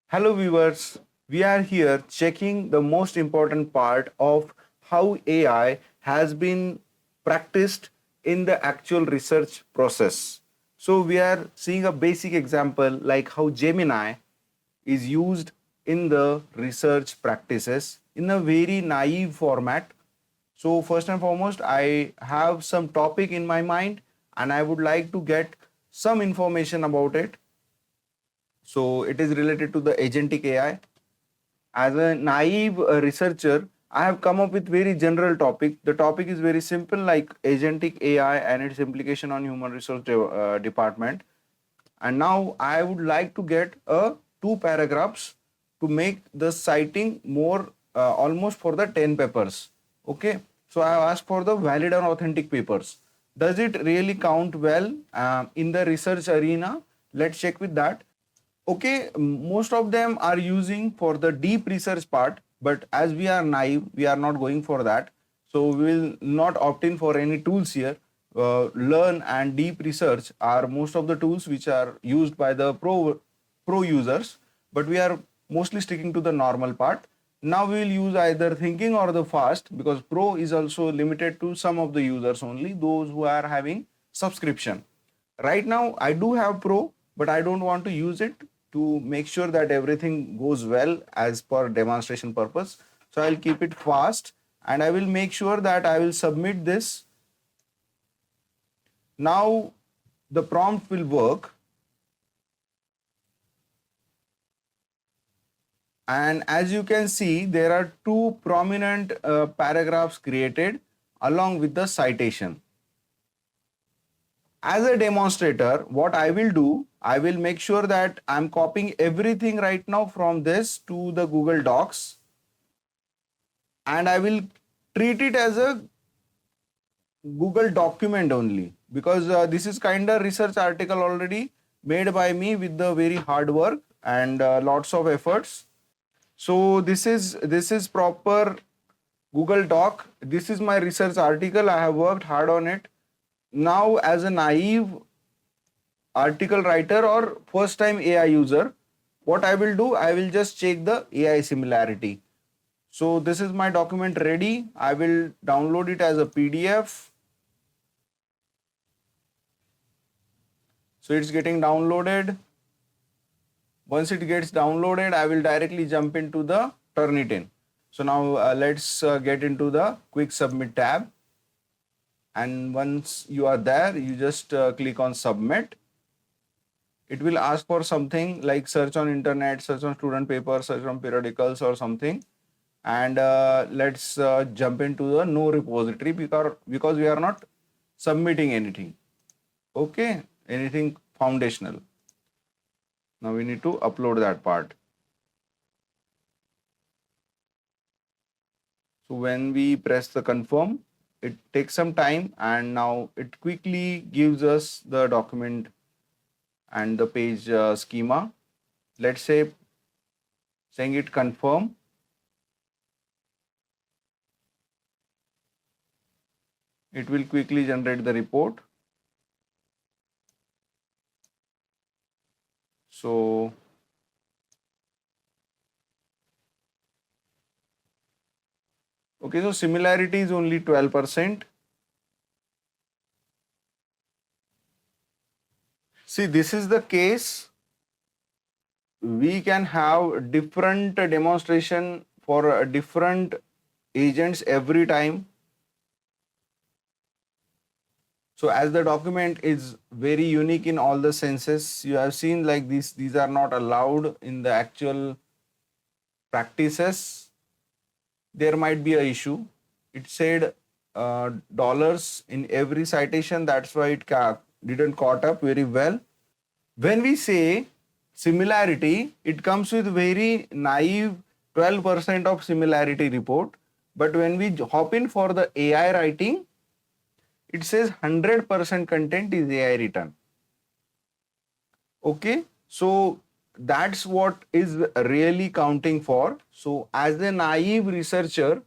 Hello viewers, we are here checking the most important part of how AI has been practiced in the actual research process. So we are seeing a basic example like how Gemini is used in the research practices in a very naive format. So first and foremost, I have some topic in my mind and I would like to get some information about it. So it is related to the agentic AI. As a naive researcher, I have come up with very general topic. The topic is very simple, like agentic AI and its implication on human resource department. And now I would like to get two paragraphs to make the citing more almost for the 10 papers. Okay, so I have asked for the valid and authentic papers. Does it really count well in the research arena? Let's check with that. Okay, most of them are using for the deep research part, but as we are naive, we are not going for that. So we will not opt in for any tools here. Learn and deep research are most of the tools which are used by the pro users, but we are mostly sticking to the normal part. Now we will use either thinking or the fast, because pro is also limited to some of the users only, those who are having subscription. Right now I do have pro, but I don't want to use it to make sure that everything goes well as per demonstration purpose. So I'll keep it fast and I will make sure that I will submit this. Now the prompt will work. And as you can see, there are two prominent paragraphs created along with the citation. As a demonstrator, what I will do, I will make sure that I'm copying everything right now from this to the Google Docs, and I will treat it as a Google document only, because this is kind of research article already made by me with the very hard work and lots of efforts. So this is proper Google Doc. This is my research article. I have worked hard on it. Now, as a naive article writer or first time AI user, what I will do, I will just check the AI similarity. So this is my document ready. I will download it as a PDF. So it's getting downloaded. Once it gets downloaded, I will directly jump into the Turnitin. So now let's get into the quick submit tab. And once you are there, you just click on submit. It will ask for something like search on internet, search on student paper, search on periodicals or something. And let's jump into the no repository, because we are not submitting anything. Okay, anything foundational. Now we need to upload that part. So when we press the confirm, it takes some time, and now it quickly gives us the document and the page schema. Let's say saying it confirm. It will quickly generate the report. So okay, so similarity is only 12%. See, this is the case. We can have different demonstration for different agents every time. So as the document is very unique in all the senses, you have seen like these are not allowed in the actual practices. There might be an issue. It said dollars in every citation. That's why it didn't caught up very well. When we say similarity, it comes with very naive 12% of similarity report. But when we hop in for the AI writing, it says 100% content is AI written. Okay, so that's what is really counting for. So as a naive researcher,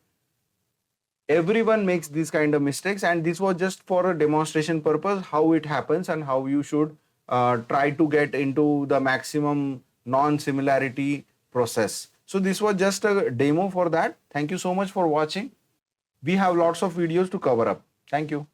everyone makes these kind of mistakes, and this was just for a demonstration purpose how it happens and how you should try to get into the maximum non-similarity process. So this was just a demo for that. Thank you so much for watching. We have lots of videos to cover up. Thank you.